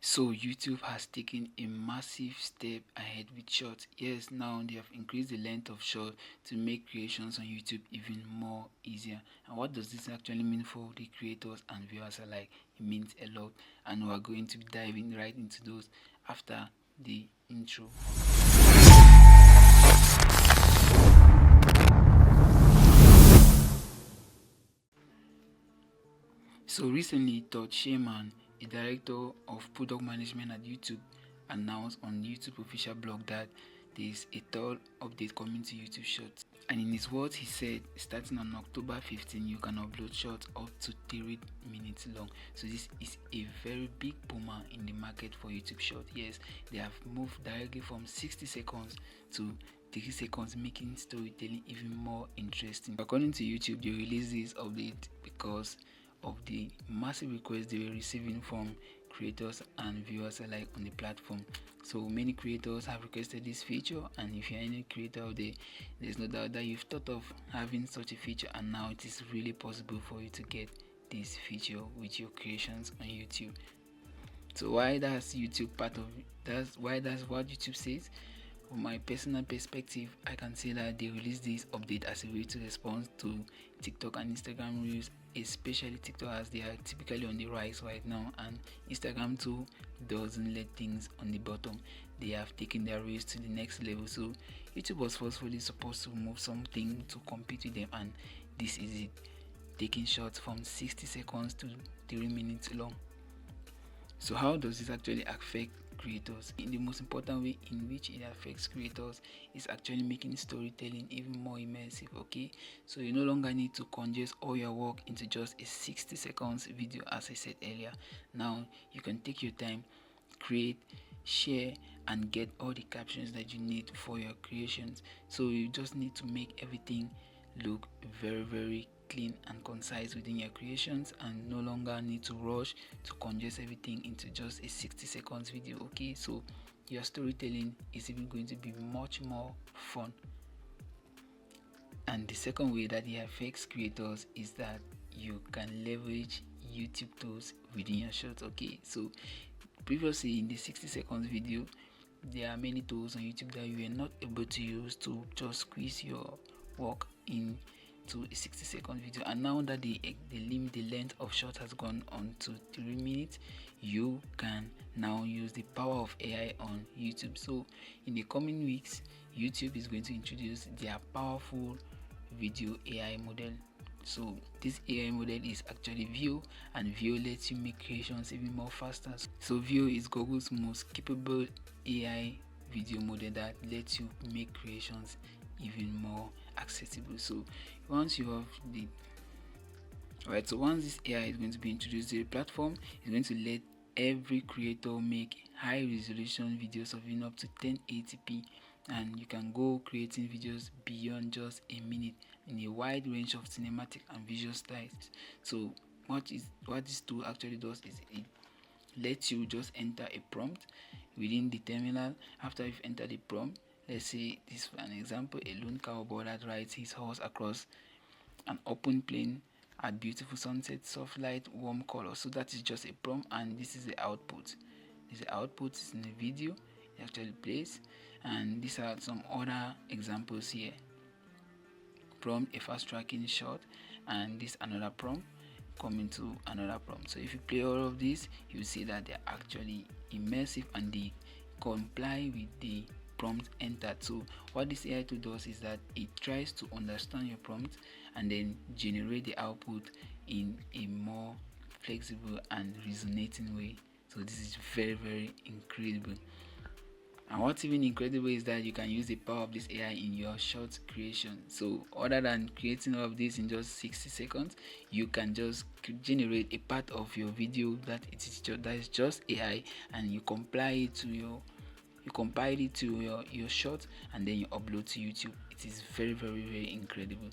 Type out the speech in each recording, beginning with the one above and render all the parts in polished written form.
So YouTube has taken a massive step ahead with shorts. Yes, now they have increased the length of short to make creations on YouTube even more easier. And what does this actually mean for the creators and viewers alike? It means a lot, and we are going to be diving right into those after the intro. So recently, Todd Sherman, the director of product management at YouTube, announced on YouTube official blog that there is a third update coming to YouTube Shorts. And in his words, he said, starting on October 15, you can upload shorts up to 3 minutes long. So this is a very big boomer in the market for YouTube Shorts. Yes, they have moved directly from 60 seconds to 30 seconds, making storytelling even more interesting. According to YouTube, they released this update because of the massive requests they were receiving from creators and viewers alike on the platform. So many creators have requested this feature, and if you're any creator out there, there's no doubt that you've thought of having such a feature, and now it is really possible for you to get this feature with your creations on YouTube. So why that's YouTube part of that's what YouTube says. From my personal perspective, I can say that they released this update as a way to respond to TikTok and Instagram Reels, especially TikTok, as they are typically on the rise right now, and Instagram too doesn't let things on the bottom. They have taken their Reels to the next level. So YouTube was forcefully supposed to move something to compete with them, and this is it, taking shots from 60 seconds to 3 minutes long. So how does this actually affect creators? In the most important way in which it affects creators is actually making storytelling even more immersive. Okay, so you no longer need to condense all your work into just a 60 seconds video, as I said earlier. Now you can take your time, create, share, and get all the captions that you need for your creations. So you just need to make everything look very clean and concise within your creations, and no longer need to rush to condense everything into just a 60 seconds video. Okay, so your storytelling is even going to be much more fun. And the second way that it affects creators is that you can leverage YouTube tools within your shorts. Okay, so previously in the 60 seconds video, there are many tools on YouTube that you were not able to use to just squeeze your work in to a 60 second video, and now that the length of short has gone on to 3 minutes, you can now use the power of AI on YouTube. So in the coming weeks, YouTube is going to introduce their powerful video AI model. So this AI model is actually View, and View lets you make creations even more faster. So View is Google's most capable AI video model that lets you make creations even more accessible. So once you have the right, so once this AI is going to be introduced to the platform, it's going to let every creator make high resolution videos of even up to 1080p, and you can go creating videos beyond just a minute in a wide range of cinematic and visual styles. So what this tool actually does is it lets you just enter a prompt within the terminal. After you've entered the prompt, let's say this for an example, a lone cowboy that rides his horse across an open plain at beautiful sunset, soft light, warm color. So that is just a prompt, and this is the output. This output is in the video it actually plays, and these are some other examples here. Prompt, a fast tracking shot, and this another prompt coming to another prompt. So if you play all of these, you see that they're actually immersive and they comply with the prompt entered. So what this AI tool does is that it tries to understand your prompt and then generate the output in a more flexible and resonating way. So this is very incredible. And what's even incredible is that you can use the power of this AI in your short creation. So other than creating all of this in just 60 seconds, you can just generate a part of your video that is just AI, and you compile it to your short, and then you upload to YouTube. It is very incredible.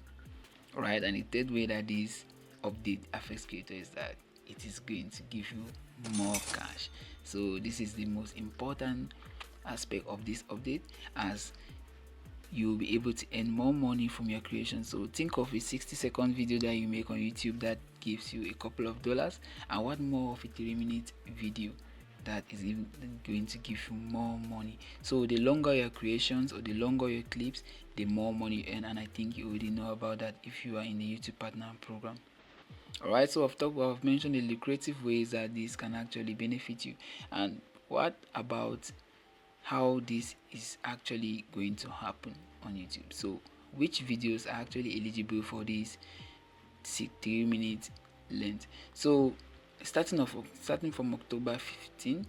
Alright, and the third way that this update affects creator is that it is going to give you more cash. So this is the most important aspect of this update, as you'll be able to earn more money from your creation. So think of a 60-second video that you make on YouTube that gives you a couple of dollars, and what more of a 3-minute video that is even going to give you more money. So the longer your creations or the longer your clips, the more money you earn, and I think you already know about that if you are in the YouTube partner program. Alright, so I've mentioned the lucrative ways that this can actually benefit you. And what about how this is actually going to happen on YouTube? So which videos are actually eligible for this 3-minute length? So starting from October 15,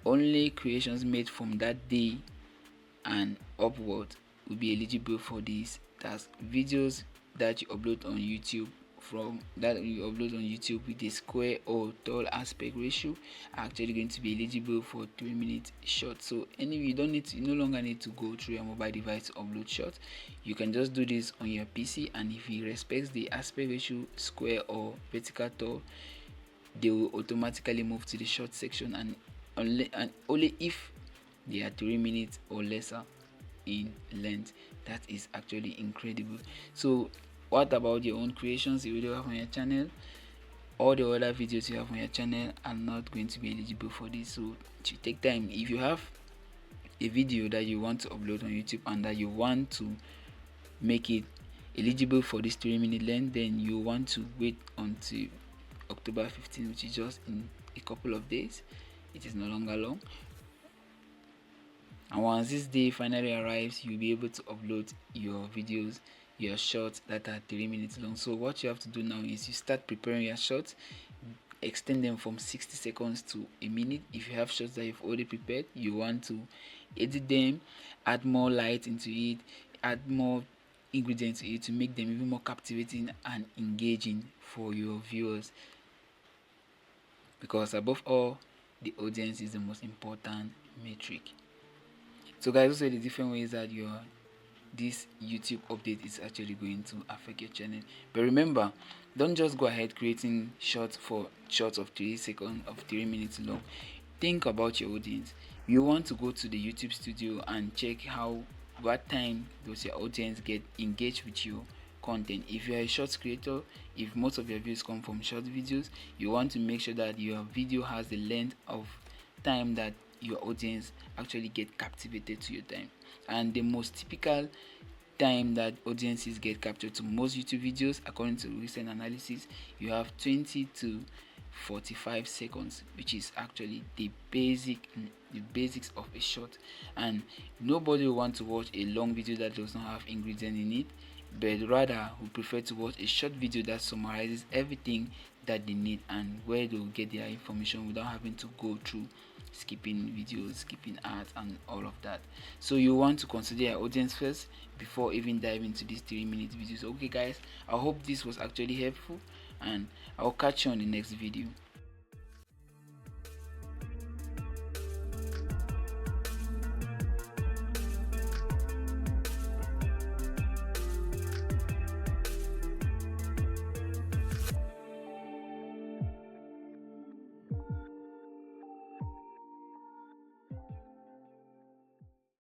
only creations made from that day and upward will be eligible for this. That's videos that you upload on YouTube with a square or tall aspect ratio are actually going to be eligible for 3-minute short. So anyway, you no longer need to go through your mobile device to upload short. You can just do this on your PC, and if it respects the aspect ratio, square or vertical tall, they will automatically move to the short section, and only if they are 3 minutes or lesser in length. That is actually incredible. So what about your own creations you will have on your channel? All the other videos you have on your channel are not going to be eligible for this. So to take time, if you have a video that you want to upload on YouTube and that you want to make it eligible for this 3-minute length, then you want to wait until October 15, which is just in a couple of days. It is no longer long. And once this day finally arrives, you'll be able to upload your videos, your shorts that are 3 minutes long. So what you have to do now is you start preparing your shorts, extend them from 60 seconds to a minute. If you have shorts that you've already prepared, you want to edit them, add more light into it, add more ingredients to it to make them even more captivating and engaging for your viewers, because above all, the audience is the most important metric. So guys, those are the different ways that this YouTube update is actually going to affect your channel. But remember, don't just go ahead creating shorts of 3 seconds, of 3 minutes long. Think about your audience. You want to go to the YouTube studio and check what time does your audience get engaged with your content. If you're a short creator, if most of your views come from short videos, you want to make sure that your video has the length of time that your audience actually get captivated to your time. And the most typical time that audiences get captured to most YouTube videos, according to recent analysis, you have 20 to 45 seconds, which is actually the basics of a short. And nobody will want to watch a long video that does not have ingredients in it, but rather would prefer to watch a short video that summarizes everything that they need and where they will get their information without having to go through skipping videos, skipping ads and all of that. So you want to consider your audience first before even diving into these 3-minute videos. Okay guys, I hope this was actually helpful, and I'll catch you on the next video.